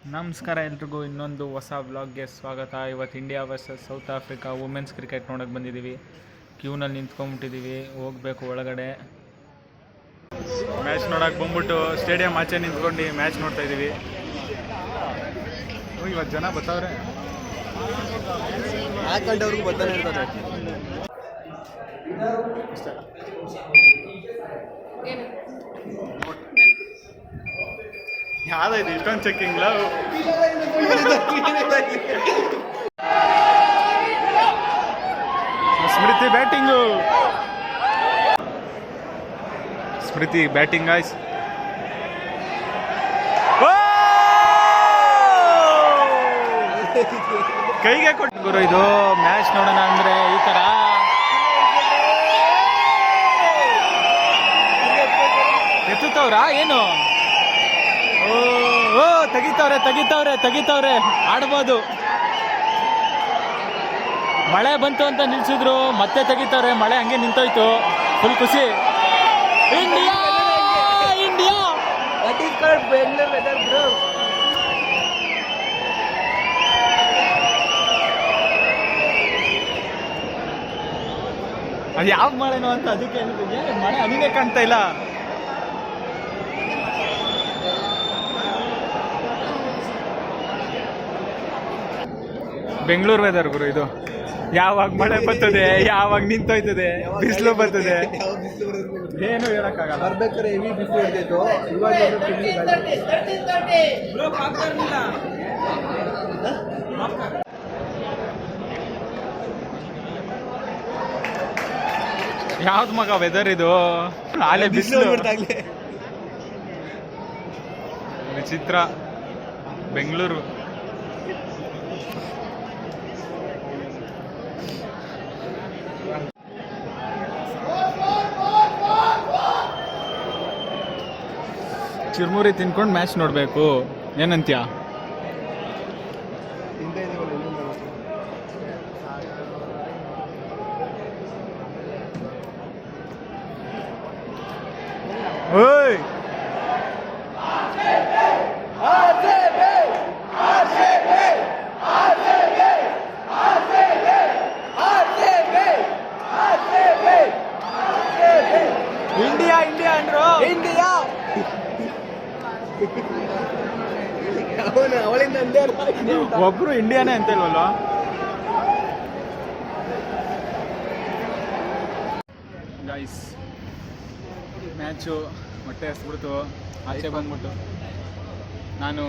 ನಮಸ್ಕಾರ ಎಲ್ರಿಗೂ ಇನ್ನೊಂದು ಹೊಸ ವ್ಲಾಗ್ಗೆ ಸ್ವಾಗತ. ಇವತ್ತು India versus South Africa women's cricket ನೋಡೋಕ್ಕೆ ಬಂದಿದ್ದೀವಿ. ಕ್ಯೂನಲ್ಲಿ ನಿಂತ್ಕೊಂಡ್ಬಿಟ್ಟಿದ್ದೀವಿ, ಹೋಗಬೇಕು ಒಳಗಡೆ. ಮ್ಯಾಚ್ ನೋಡೋಕೆ ಬಂದ್ಬಿಟ್ಟು ಸ್ಟೇಡಿಯಂ ಆಚೆ ನಿಂತ್ಕೊಂಡು ಮ್ಯಾಚ್ ನೋಡ್ತಾ ಇದ್ದೀವಿ. ಇವತ್ತು ಜನ ಬರ್ತಾವ್ರೆ, 4 ಗಂಟೆವರೆಗೂ ಬರ್ತಾನೆ ಇರ್ತಾರೆ. ಯಾವ್ದಾಯ್ತು ಇಷ್ಟೊಂದು ಚೆಕ್ಕಿಂಗ್ ಲವ್. ಸ್ಮೃತಿ ಬ್ಯಾಟಿಂಗು, ಸ್ಮೃತಿ ಬ್ಯಾಟಿಂಗ್ ಗಾಯ್ಸ್. ಕೈಗೆ ಕೊಟ್ಟು ಗುರು, ಇದು ಮ್ಯಾಚ್ ನೋಡೋಣ ಅಂದ್ರೆ ಈ ತರ ಎತ್ತುತ್ತವ್ರ ಏನು. ಓ ತೆಗಿತಾವ್ರೆ ಆಡ್ಬೋದು. ಮಳೆ ಬಂತು ಅಂತ ನಿಲ್ಸಿದ್ರು, ಮತ್ತೆ ತೆಗಿತಾವ್ರೆ. ಮಳೆ ಹಂಗೆ ನಿಂತೋಯ್ತು, ಫುಲ್ ಖುಷಿ. India India what is called Bengaluru weather bro. ಅದು ಯಾವ ಮಳೆನೋ ಅಂತ ಅದಕ್ಕೆ ಮಳೆ ಹನಿನೇ ಕಾಣ್ತಾ ಇಲ್ಲ. ಬೆಂಗಳೂರು ವೆದರ್ ಗುರು ಇದು. ಯಾವಾಗ ಮಳೆ ಬರ್ತದೆ, ಯಾವಾಗ ನಿಂತೋಯ್ತದೆ, ಬಿಸಿಲು ಬರ್ತದೆ, ಏನು ಹೇಳಕ್ಕಾಗಲ್ಲ. ಬರ್ಬೇಕಾದ್ರೆ ಹೆವಿ ಬಿಸಿಲು ಇರ್ತಿತ್ತು, ಇವಾಗ ಯಾವ್ದು ಮಗ ವೆದರ್ ಇದು, ನಾಳೆ ಬಿಸಿಲು. ವಿಚಿತ್ರ ಬೆಂಗಳೂರು. ಚಿರ್ಮುರಿ ತಿನ್ಕೊಂಡು ಮ್ಯಾಚ್ ನೋಡಬೇಕು, ಏನಂತ್ಯ? ಓಯ್ ಇಂಡಿಯಾ ಇಂಡಿಯಾ ಅಂದ್ರು. ಇಂಡಿಯಾ ಅವಳಿಂದ ಒಬ್ರು ಇಂಡಿಯಾನೇ ಅಂತ ಇಲ್ವಲ್ಲ. ಗೈಸ್, ಮ್ಯಾಚು ಹೊಟ್ಟೆ ಹಸ್ಬಿಡ್ತು, ಆಚೆ ಬಂದ್ಬಿಟ್ಟು ನಾನು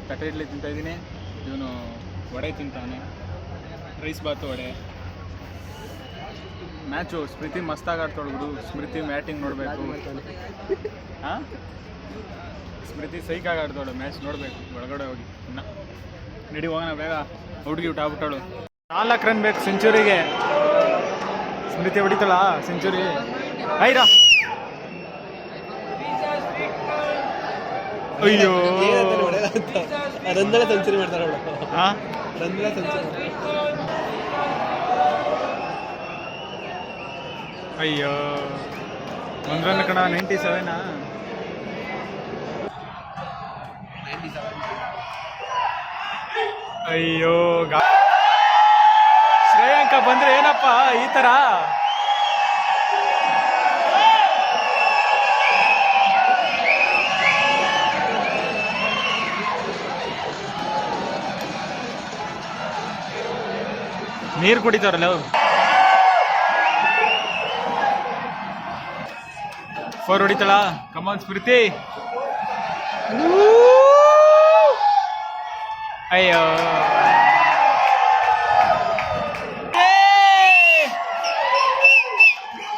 ತಟ್ಟೆ ಇಡ್ಲಿ ತಿಂತಾಯಿದ್ದೀನಿ, ಇವನು ವಡೆ ತಿಂತಾನೆ, ರೈಸ್ ಬಾತು ವಡೆ. ಮ್ಯಾಚು ಸ್ಮೃತಿ ಮಸ್ತಾಗಿ ಆಡ್ತೊಳಗುದು. ಸ್ಮೃತಿ ಬ್ಯಾಟಿಂಗ್ ನೋಡಬೇಕು. ಹಾಂ, ಸ್ಮೃತಿ ಸೈಕಾಗಿ ಆಡ್ತಾಳು. ಮ್ಯಾಚ್ ನೋಡಬೇಕು, ಒಳಗಡೆ ಹೋಗಿ ಇನ್ನ ನಡಿ ಹೋಗೋಣ ಬೇಗ. ಹುಡುಗಿ ಊಟ ಆಗ್ಬಿಟ್ಟಾಳು. 4 ರನ್ ಬೇಕು ಸೆಂಚುರಿಗೆ. ಸ್ಮೃತಿ ಹೊಡಿತಾಳ ಸೆಂಚುರಿ. ಐರಾ, ಅಯ್ಯೋ ರಂದಳ ಸೆಂಚುರಿ ಮಾಡ್ತಾರ. ಹಾಂ, ರಂದಳ ಸೆಂಚುರಿ. ಅಯ್ಯೋ 1 ರನ್ ಕಣ. 97. ಅಯ್ಯೋ, ಶ್ರೇಯಾಂಕ ಬಂದ್ರೆ ಏನಪ್ಪ ಈ ತರ. ನೀರು ಕುಡಿತಾರಲ್ಲ. 4 ಹೊಡಿತಾಳ. ಕಮಾನ್ ಸ್ಮೃತಿ. ಅಯ್ಯೋ,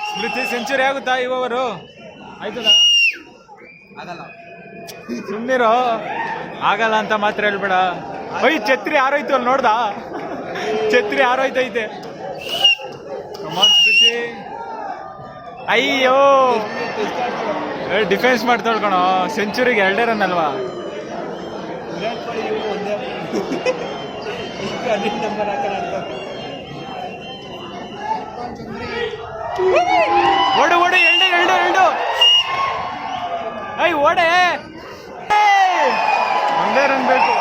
ಸ್ಮೃತಿ ಸೆಂಚುರಿ ಆಗುತ್ತಾ ಇವರು? ಆಯ್ತದ? ಆಗಲ್ಲ, ಸುಮ್ಮನಿರೋ. ಆಗಲ್ಲ ಅಂತ ಮಾತ್ರ ಹೇಳ್ಬೇಡ. ಅಯ್ಯ, ಛತ್ರಿ ಆರೋಯ್ತು ಅಲ್ಲಿ ನೋಡ್ದ? ಛತ್ರಿ ಆರೋಯ್ತೈತೆ. ಕಮಾನ್ ಸ್ಮೃತಿ. ಅಯ್ಯೋ, ಡಿಫೆನ್ಸ್ ಮಾಡ್ತೊಳ್ಕಣೋ. ಸೆಂಚುರಿಗೆ 2 ರನ್ ಅಲ್ವಾ? ಓಡು ಓಡು, 2 ಐ ಓಡೆ. ಒಂದೇ ರನ್ ಬೇಕು.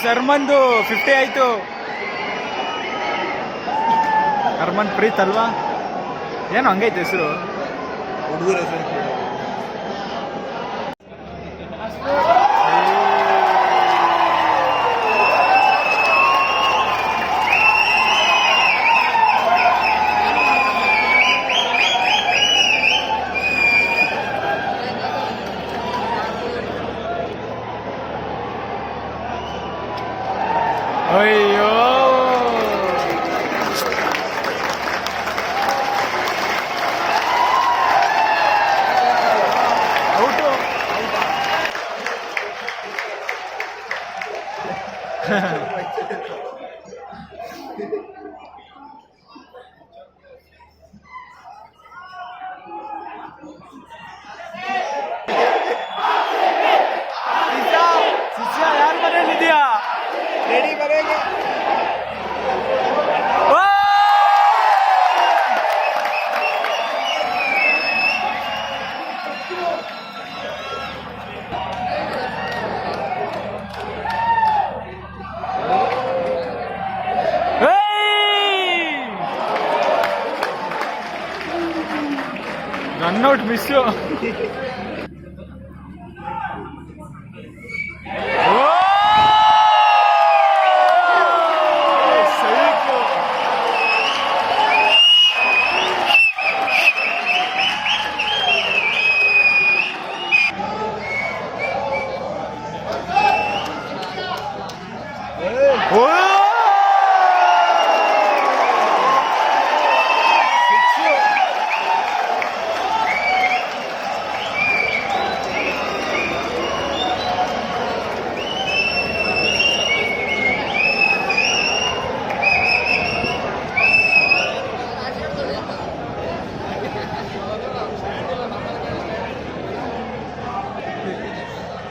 ಹರ್ಮನ್ದು 50 ಆಯ್ತು. ಹರ್ಮನ್ ಪ್ರೀತ್ ಅಲ್ವಾ, ಏನು ಹಂಗೈತೆ ಹೆಸರು. ಹುಡುಗರ ಹೆಸರು ಅಯ್ಯೋ ಔಟು. ಶಿಷ್ಯ ಯಾರ ಮನೆಯಲ್ಲಿದೆಯಾ? ರೆಡಿ ಬರೆಗೆ ರನ್ಔಟ್ ಮಿಸ್ಸು.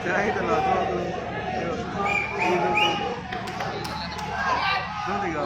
ಚೆನ್ನಾಗಿತ್ತಲ್ಲ ಅದು ನೋಡಿಗ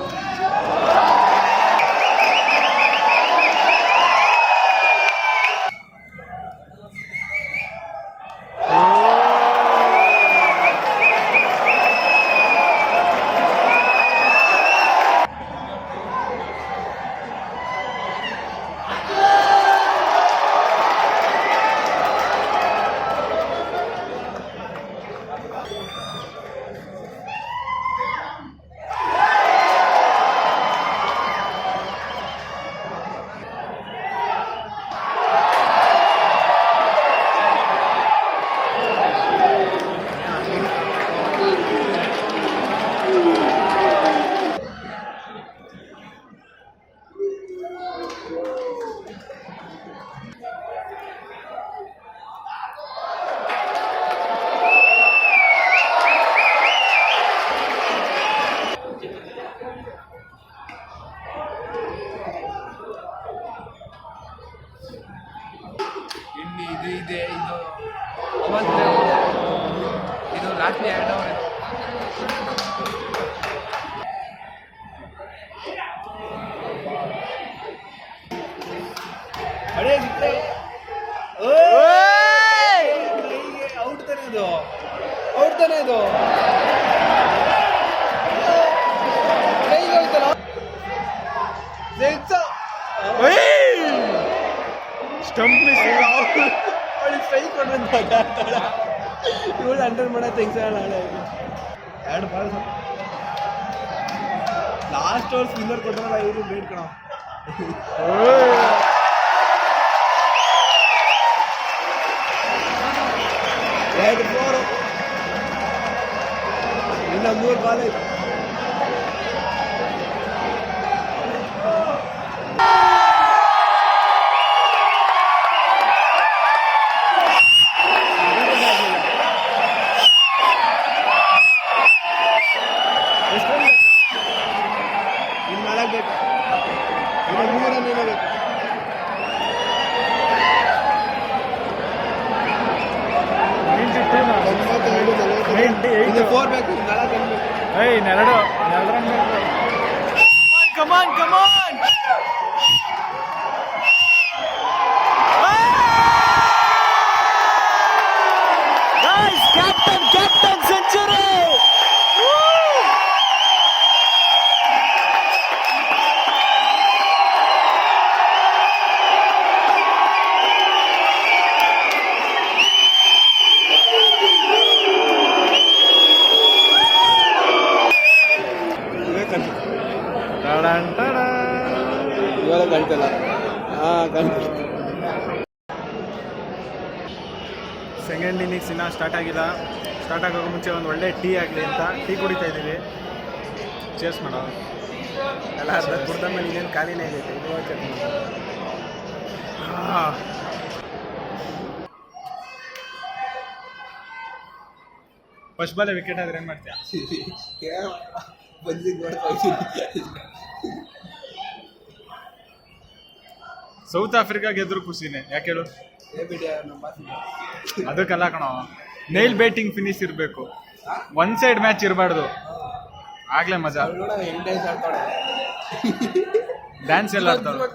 ಇಲ್ಲಿ ಇದು ಇದೆ, ಇದು ಲಾಸ್ಟ್ ಎರಡು ಅವರ್. ಅಡೇ ಔಟ್ ತಾನೆ ಇದು, ಔಟ್ ತಾನೆ ಇದು. ಕೈಗೆ ಹೋಯ್ತಲ್ಲ ಸ್ಟಂಪ್ ಮಿಸ್. ಅವಳಿಗೆ ಸ್ಟ್ರೈಕ್ ಕೊಡ್ರೆ ಇವಳು ಅಂಡರ್ ಮಾಡೋ ತೆಗ್ಸೋಣ. ಎರಡು ಬಾಲ್ ಲಾಸ್ಟ್ ಓವರ್ ಸ್ಪಿನ್ನರ್ ಕೊಟ್ಟರಲ್ಲ, ಇವರು ಬೇಡ್ ಕಣ. ಎರಡು 4 ಇನ್ನ 3 ಬಾಲ್ ಐತೆ. ಇನ್ನು 4 ಬೇಕು, ಇನ್ನು 3 ರನ್ ಬೇಕು. ಇನ್ನು 4 ಬೇಕು, 4 ರನ್ ಬೇಕು. ನೆರಡು ರನ್ ಬೇಕು. Come on come on. Captain century. Second innings ಇನ್ನೂ ಸ್ಟಾರ್ಟ್ ಆಗಿಲ್ಲ. ಸ್ಟಾರ್ಟ್ ಆಗೋಕೆ ಮುಂಚೆ ಒಂದು ಒಳ್ಳೆ ಟೀ ಆಗಲಿ ಅಂತ ಟೀ ಕುಡಿತಾ ಇದ್ದೀವಿ. ಚೇಸ್ ಮಾಡೋ ಎಲ್ಲ ಅರ್ಧ ಕುಡ್ದ ಮೇಲೆ ಇನ್ನೇನು ಖಾಲಿನೇ ಆಗೈತೆ. ಇದು ಚೆಕ್ ಫಸ್ಟ್ ಬಾಲ್ ವಿಕೆಟ್ ಆದ್ರೆ ಏನು ಮಾಡ್ತೀಯ? ಬಂದಿದ್ದು ನೋಡ್ತಾ ಇದ್ದೀನಿ. ಸೌತ್ ಆಫ್ರಿಕಾ ಗೆದ್ರು ಖುಷಿನೇ. ಯಾಕೆ ಹೇಳು? ನಮ್ಮ ಅದಕ್ಕೆಲ್ಲ ಕಣೋ, ನೈಲ್ ಬ್ಯಾಟಿಂಗ್ ಫಿನಿಶ್ ಇರಬೇಕು, ಒನ್ ಸೈಡ್ ಮ್ಯಾಚ್ ಇರಬಾರ್ದು, ಆಗ್ಲೇ ಮಜಾ. ಡ್ಯಾನ್ಸ್ ಎಲ್ಲ ಆಡ್ತಾವೆ.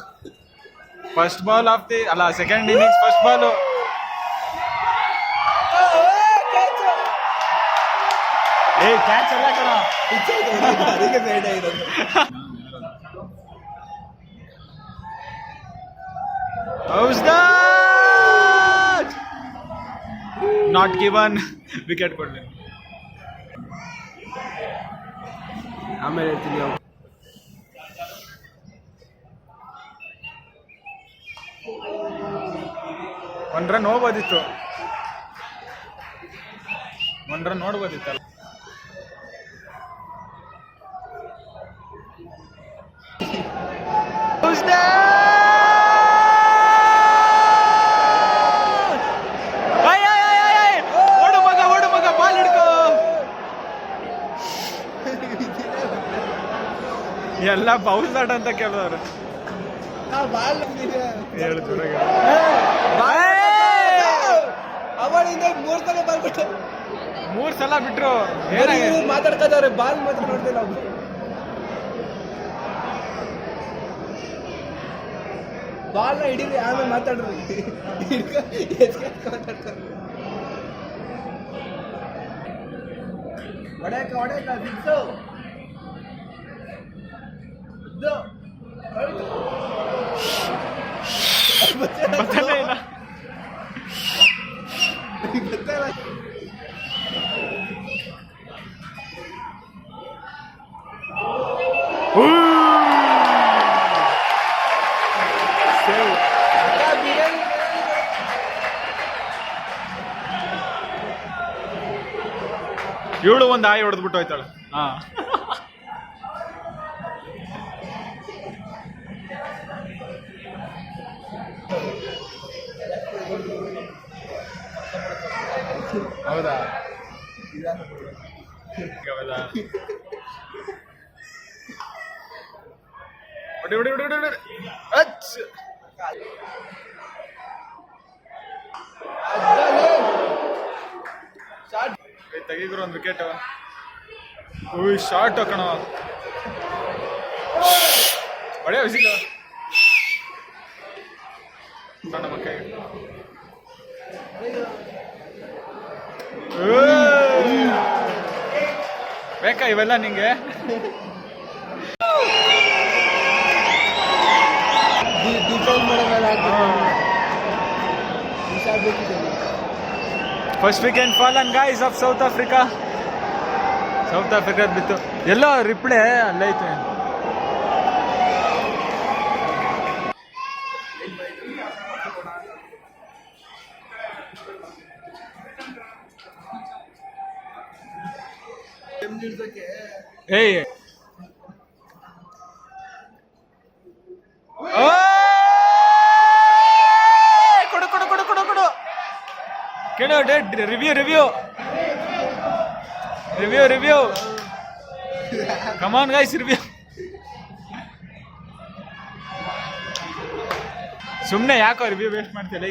ಫಸ್ಟ್ ಬಾಲ್ ಆಫ್ ದಿ ಅಲ್ಲ ಸೆಕೆಂಡ್ ಇನ್ನಿಂಗ್ಸ್ ಫಸ್ಟ್ ಬಾಲು. ಏ ಕ್ಯಾಚ್ ಅಲ್ಲ ಕಣ, ಅದಕ್ಕೆ ಬೇಡ ಇರೋದು. How's that? Not given. Wicket ಕೊಡ್ಲಿ. ಆಮೇಲೆ ಹೇಳ್ತೀನಿ. ಒನ್ ರನ್ ಹೋಗ್ಬೋದಿತ್ತು, ಒನ್ ರನ್ ನೋಡ್ಬೋದಿತ್ತಲ್ಲ. How's that? ಎಲ್ಲ ಬೌಲ್ ಆಟ ಅಂತ ಕೇಳಿದವ್ರು. ಅವಳಿಂದ 3 ಸಲ ಬಾಲ್ ಬಿಟ್ಟು 3 ಸಲ ಬಿಟ್ರು. ಮಾತಾಡ್ಕೋದವ್ರೆ, ಬಾಲ್ ಮಾತ್ರ ನೋಡ್ತಿಲ್ಲ. ಬಾಲ್ನ ಹಿಡೀರಿ, ಆಮೇಲೆ ಮಾತಾಡ್ರಿ. ಹೊಡೆಯಕ ಸಿಕ್ಸು. ಗೊತ್ತೇ ಇಲ್ಲ. ಇವಳು ಒಂದು ಆಯಿ ಹೊಡೆದ್ಬಿಟ್ಟು ಹೋಯ್ತಾಳೆ. ಹಾ, ಹೌದಾ? ಹೊಡಿ ಹೊಡಿ ಹೊಡಿ ಹೊಡಿ. ತೆಗಿದ್ರು ಒಂದು ವಿಕೆಟ್. ಶಾರ್ಟ್ ಕಣ, ಹೊಡೆಯ ವಿಸಿಲ್ ನಮ್ಮ ಕೈ. ಬೇಕಾ ಇವೆಲ್ಲ ನಿಂಗೆ? First wicket fallen guys of south Africa. South Africa ಬಿತ್ತು ಎಲ್ಲೋ ರಿಪ್ಲೇ ಅಲ್ಲೈತೆ. ಏಯ್ ಕೊಡು ಕೊಡು ಕೊಡು ಕೊಡು ಕೊಡು ಕೇಳು. Review review review review come on guys, review. ಸುಮ್ಮನೆ ಯಾಕೋ ರಿವ್ಯೂ ವೇಸ್ಟ್ ಮಾಡ್ತಿಲ್ಲ.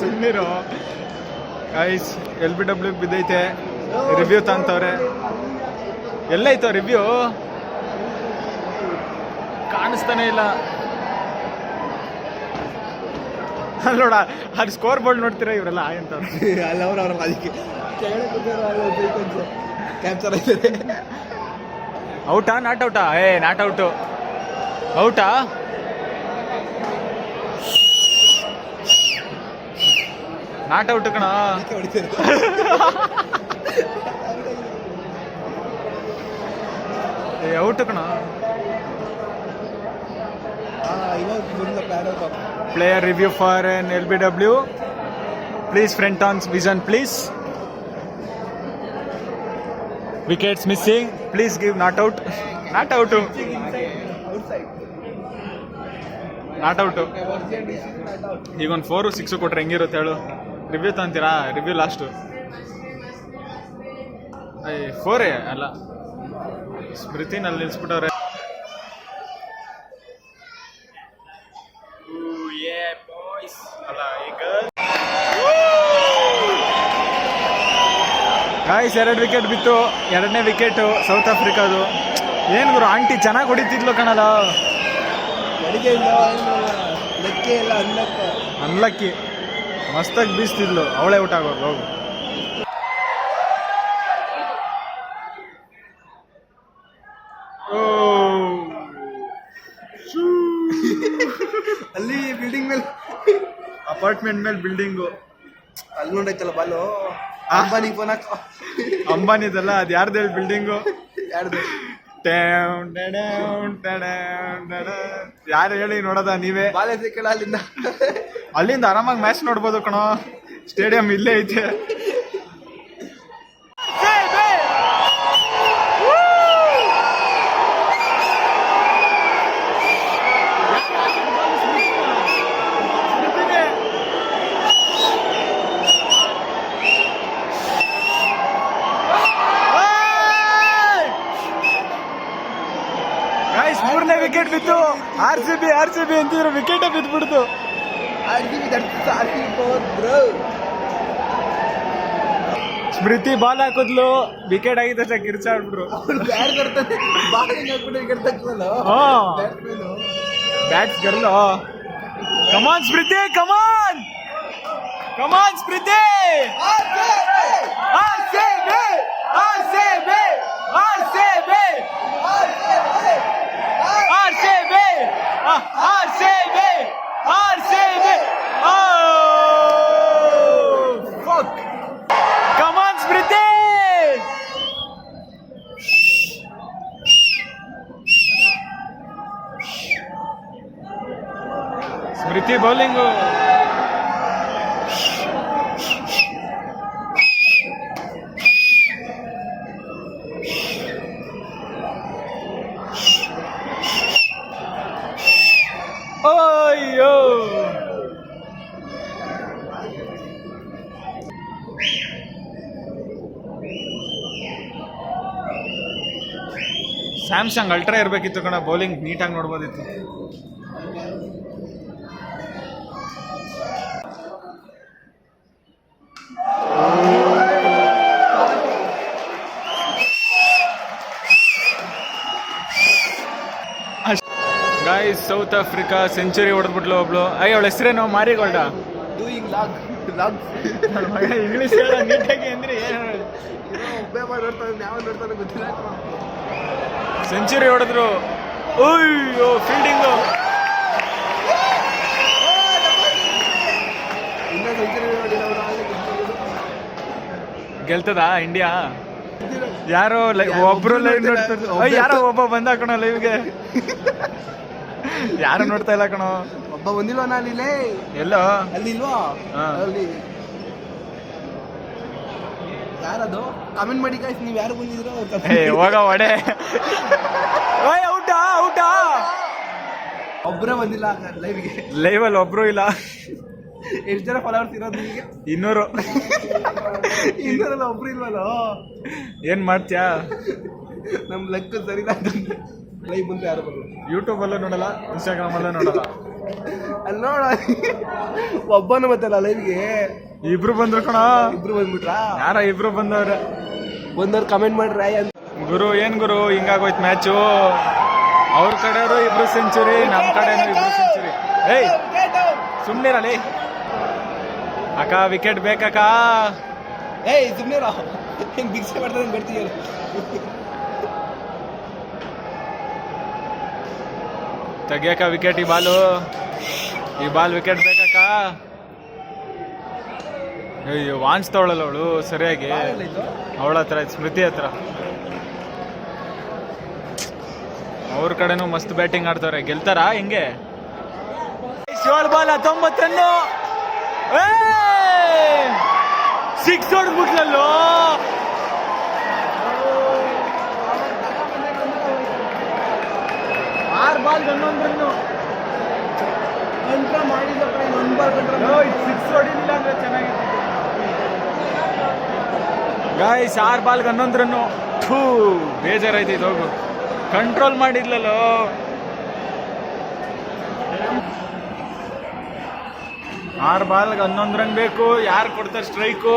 ಸುಮ್ಮನಿರೋ ಗೈಸ್. LBW ಬಿದ್ದೈತೆ, ರಿವ್ಯೂ ತಂತವ್ರೆ. ಎಲ್ಲೈತೋ ರಿವ್ಯೂ? ಕಾಣಿಸ್ತಾನೆ ಇಲ್ಲ. ಅಲ್ಲಿ ನೋಡ, ಅದು ಸ್ಕೋರ್ ಬೋರ್ಡ್ ನೋಡ್ತೀರಾ ಇವರೆಲ್ಲ ಅಂತ ಅಲ್ಲ ಅವ್ರ ಅದಕ್ಕೆ ಕ್ಯಾಪ್ಚರ್ ಆಯ್ತದೆ. ಔಟಾ ನಾಟ್ ಔಟಾ? Not out. ಔಟಾ? ನಾಟ್ ಔಟ್ ಕಣ. ಔಟ್ ಕಣ. Player review for an LBW. Please front on vision please. Wickets missing. Please give not out. Not out. Not out. ಈಗ ಒಂದು 4 6 ಕೊಟ್ರೆ ಹೆಂಗಿರುತ್ತೆ ಹೇಳು? ರಿವ್ಯೂ ತಂತೀರಾ? ರಿವ್ಯೂ ಲಾಸ್ಟು 4 ಅಲ್ಲ, ಸ್ಮೃತಿನಲ್ಲಿ ನಿಲ್ಸ್ಬಿಟ್ಟವ್ರೆ. ಗಾಯ್ಸ್ 2 ವಿಕೆಟ್ ಬಿತ್ತು. 2ನೇ ವಿಕೆಟು ಸೌತ್ ಆಫ್ರಿಕಾದು. ಏನು ಗುರು ಆಂಟಿ ಚೆನ್ನಾಗಿ ಹೊಡಿತಿದ್ಲು ಕಣಲ್ಲ. ಅನ್ಲಕ್ಕಿ ಮಸ್ತಾಗಿ ಬೀಸ್ತಿದ್ಲು. ಅವಳೇ ಔಟ್ ಆಗೋದು. ಹೋಗು. ಅಲ್ಲಿ ಬಿಲ್ಡಿಂಗ್ ಮೇಲೆ, ಅಪಾರ್ಟ್ಮೆಂಟ್ ಮೇಲೆ ಬಿಲ್ಡಿಂಗು. ಅಲ್ಲಿ ನೋಡೈತಲ್ಲ ಬಾಲು. ಅಂಬಾನಿ ಫೋನ್ ಹಾಕೋ. ಅಂಬಾನಿದಲ್ಲ, ಅದು ಯಾರ್ದು ಹೇಳಿ ಬಿಲ್ಡಿಂಗು? ಯಾರ್ದು? ಯಾರು ಹೇಳಿ ನೋಡೋದ ನೀವೇ? ಬಾಲೆ ಸಿಕ್ಕಲ್ಲ ಅಲ್ಲಿಂದ. ಅಲ್ಲಿಂದ ಆರಾಮಾಗಿ ಮ್ಯಾಚ್ ನೋಡ್ಬೋದು ಕಣೋ. ಸ್ಟೇಡಿಯಂ ಇಲ್ಲೇ ಐತೆ. ಗಾಯ್ಸ್ 3ನೇ ವಿಕೆಟ್ ಬಿತ್ತು. RCB ಅಂತಿದ್ರು, ವಿಕೆಟ್ ಬಿದ್ದುಬಿಡ್ತು. ಸ್ಮೃತಿ ಬಾಲ್ ಹಾಕಿದ್ಲು, ವಿಕೆಟ್ ಆಗಿದ್ದ ತಕ್ಷಣ ಕಿರ್ಚಾಡ್ಬಿಟ್ರು. Bats girl. Come on Smriti, come on Smriti. Come on, Smriti! Smriti bowling. Yo! Samsung Ultra ಇರಬೇಕಿತ್ತು ಕಣ. ಬೌಲಿಂಗ್ ನೀಟಾಗಿ ನೋಡ್ಬೋದಿತ್ತು. ಗಾಯ್ಸ್ ಸೌತ್ ಆಫ್ರಿಕಾ ಸೆಂಚುರಿ ಹೊಡೆದ್ಬಿಟ್ಲು ಒಬ್ಳು. ಅವಳ ಹೆಸರೇನು? ಮಾರಿಗೋಲ್ಡ. ಇಂಗ್ಲಿಷ್ ಹೇಳ ನೀಟಾಗಿ ಅಂದ್ರೆ ಸೆಂಚುರಿ ಹೊಡೆದ್ರು. ಅಯ್ಯೋ ಫೀಲ್ಡಿಂಗು. ಗೆಲ್ತದ ಇಂಡಿಯಾ? ಯಾರೋ ಒಬ್ರು ಲೈವ್ ನೋಡ್ತಾರೆ. ಯಾರೋ ಒಬ್ಬ ಬಂದ ಕಣೋ ಲೈವ್ಗೆ. ಯಾರು ನೋಡ್ತಾ ಇಲ್ಲ ಕಣೋ. ಒಬ್ಬ ಬಂದಿಲ್ವಾ? ನಾನಿಲ್ಲೇ ಎಲ್ಲೋ ಅಲ್ಲಿ ಇಲ್ವಾ? ಅಲ್ಲಿ ಯಾರದು? ಕಮೆಂಟ್ ಮಾಡಿ ಗಾಯ್ಸ್, ನೀವು ಯಾರು ಬಂದಿದ್ರೋ. ಹೋಗ ಒಡೆ. ಔಟಾ ಒಬ್ಬರೇ ಬಂದಿಲ್ಲ ಲೈವ್ಗೆ. ಲೈವಲ್ಲಿ ಒಬ್ರು ಇಲ್ಲ. ಎಷ್ಟು ಜನ ಫಾಲೋವರ್ಸ್ ಇರೋದು ನಿಮಗೆ? 200. 200 ಒಬ್ರು ಇಲ್ವಲ್ಲ. ಏನ್ ಮಾಡ್ತೀಯಾ? ನಮ್ ಲೆಕ್ಕ ಸರಿ ಲೈವ್ ಬಂತು ಯಾರು ಬರಲ್ಲ. ಯೂಟ್ಯೂಬಲ್ಲೂ ನೋಡಲ್ಲ, ಇನ್ಸ್ಟಾಗ್ರಾಮಲ್ಲೂ ನೋಡಲ್ಲ. ಅಲ್ಲಿ ನೋಡ ಒಬ್ಬನು ಬತ್ತಲ್ಲ ಲೈವ್ಗೆ. ಇಬ್ರು ಬಂದ್ರು ಕಣ. ಇಬ್ರು ಬಂದ್ಬಿಟ್ರಾ? ಯಾರ ಇಬ್ರು ಬಂದವ್ರೆ. ಬಂದವ್ರು ಕಮೆಂಟ್ ಮಾಡ್ರಿ ಅಂತ. ಗುರು ಏನ್ ಗುರು ಹಿಂಗಾಗೋಯ್ತು ಮ್ಯಾಚು? ಅವ್ರ ಕಡೆಯವರು 2 ಸೆಂಚುರಿ, ನಮ್ ಕಡೆನೂ 2 ಸೆಂಚುರಿ. ಏಯ್ ಸುಮ್ನಿರಲಿ ಅಕ್ಕ. ವಿಕೆಟ್ ಬೇಕಕ್ಕ. ಏಯ್ ಸುಮ್ನಿರ. ಹಿಂಗ್ ಭಿಕ್ಷೆ ಮಾಡ್ತಾರೆ ಬರ್ತೀಯ. ತೆಗಿಯಕ್ಕ ವಿಕೆಟ್ ಈ ಬಾಲ್ ವಿಕೆಟ್ ಬೇಕಕ್ಕ. ಅಯ್ಯೋ ವಾಣಿಸ್ತಾವಳಲ್ಲ ಅವಳು ಸರಿಯಾಗಿ, ಅವಳ ಹತ್ರ ಸ್ಮೃತಿ ಹತ್ರ. ಅವ್ರ ಕಡೆನೂ ಮಸ್ತ್ ಬ್ಯಾಟಿಂಗ್ ಆಡ್ತಾರೆ, ಗೆಲ್ತಾರಾ ಹಿಂಗೆ? 7 ಬಾಲ್ 19 ರನ್ನು, 6 ಹೊಡೆದ್ಬಿಟ್ಲಲ್ಲೋ. 6 ಬಾಲ್ 11 ರನ್ನು ಮಾಡಿದ್ದಪ್ಪ, 1 ಬಾಲ್ ಕಂಟ್ರೋಲ್ 6 ಹೊಡಿಲಿಲ್ಲ ಅಂದ್ರೆ ಚೆನ್ನಾಗಿತ್ತು ಗಾಯ್ಸ್. 6 ball 11 run, ಬೇಜಾರಾಯ್ತೈತೆ. ಹೋಗು, ಕಂಟ್ರೋಲ್ ಮಾಡಿದ್ಲಲ್ಲೋ. 6 ಬಾಲ್ 11 ರನ್ ಬೇಕು. ಯಾರು ಕೊಡ್ತಾರೆ ಸ್ಟ್ರೈಕು?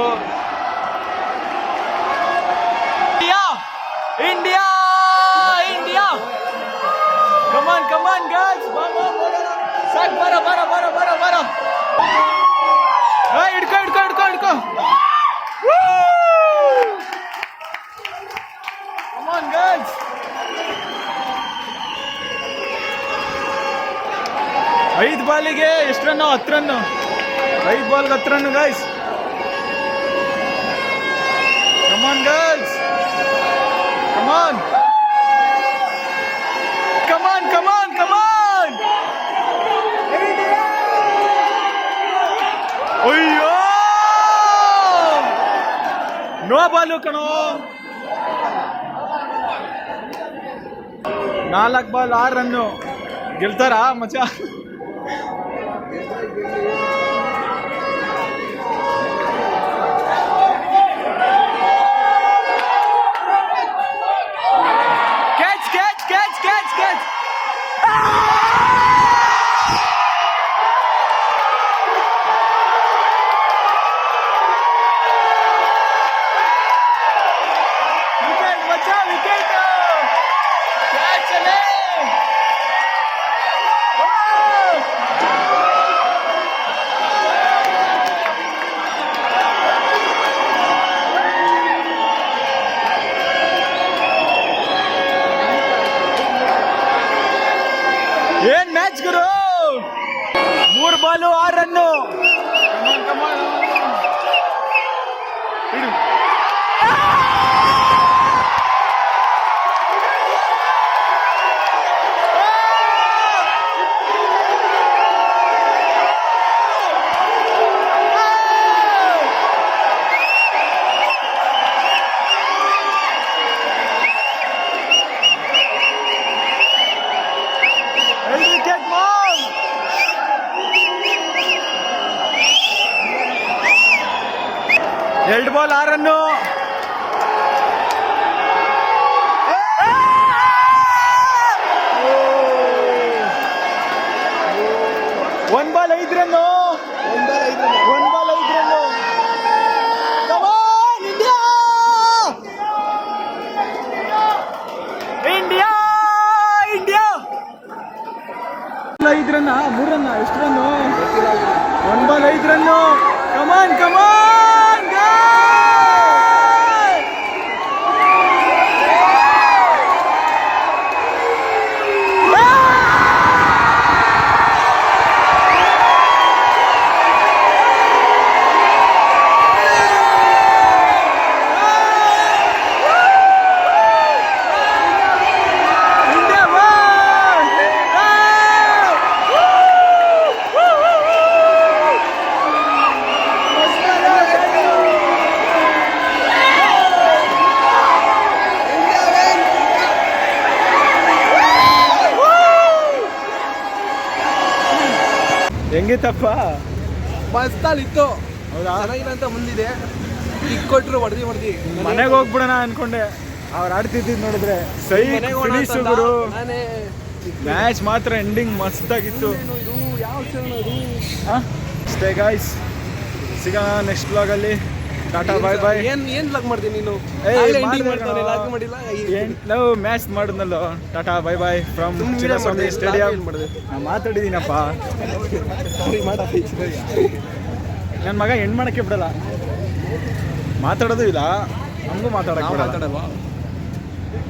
ಇಂಡಿಯಾ ಇಂಡಿಯಾ ಕಮಾನ್ ಕಮಾನ್ ಗೈಸ್, ಸಾಕ್ ಬರ ಬರ ಬರ ಬರ ಬರ. ಹಿಡ್ಕೊ ಹಿಡ್ಕೊ ಹಿಡ್ಕೊ ಹಿಡ್ಕೊ. ಕಮಾನ್ ಗೈಸ್. 5 ಬಾಲಿಗೆ ಎಷ್ಟು ರನ್ನು? 10 ರನ್ನು. 5 ಬಾಲ್ಗೆ 10 run guys. Come on guys, come on come on come on come on. ಅಯ್ಯೋ ನೋ ಬಾಲು ಕಣೋ. 4 ಬಾಲ್ 6 ರನ್ನು. ಗೆಲ್ತಾರಾ ಮಚ್ಚ? ಏನ್ ಮ್ಯಾಚ್ ಗುರು? 3 ಬಾಲು 6 ರನ್ನು. ಎರಡು ಬಾಲ್ 6 ರನ್ನು. ಒಂದು ball 5 run. 1 ball 5 run. India India 5 ರನ್ನ 3 ರನ್ನ ಎಷ್ಟು run? 1 ball 5 run. Come on come on. ಹೆಂಗಿತ್ತಪ್ಪ? ಮಸ್ತಾಲಿತ್ತು. ಹೌದಾ? ಚೆನ್ನಾಗಿಲ್ಲ ಅಂತ ಮುಂದಿದೆ, ಕಿಕ್ ಕೊಟ್ಟರು ಹೊಡೆದಿ ಮನೆಗೆ ಹೋಗ್ಬಿಡೋಣ ಅನ್ಕೊಂಡೆ. ಅವ್ರು ಆಡ್ತಿದ್ದು ನೋಡಿದ್ರೆ ಸೈ ಫಿನಿಶ್ ಗುರು. ಮ್ಯಾಚ್ ಮಾತ್ರ ಎಂಡಿಂಗ್ ಮಸ್ತಾಗಿತ್ತು. ಅಷ್ಟೇ ಗಾಯ್ಸ್, ಸಿಗೋಣ ನೆಕ್ಸ್ಟ್ ಬ್ಲಾಗಲ್ಲಿ. ಟಾಟಾ ಬಾಯ್ ಬಾಯ್. ಏನ್ ಬ್ಲಾಗ್ ಮಾಡ್ತೀನಿ ನೀನು? ನಾವು ಮ್ಯಾಚ್ ಮಾಡಿದ್ನಲ್ಲೋ. ಟಾಟಾ bye bye from Chinnaswamy stadium. ನಾ ಮಾತಾಡಿದ್ದೀನಪ್ಪ. ನನ್ನ ಮಗ ಹೆಣ್ಣು ಮಾಡಕ್ಕೆ ಬಿಡಲ್ಲ, ಮಾತಾಡೋದು ಇಲ್ಲ, ನಮಗೂ ಮಾತಾಡಕ್ಕೆ ಬಿಡಲ್ಲ.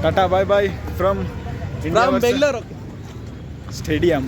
Tata bye bye from Bengaluru stadium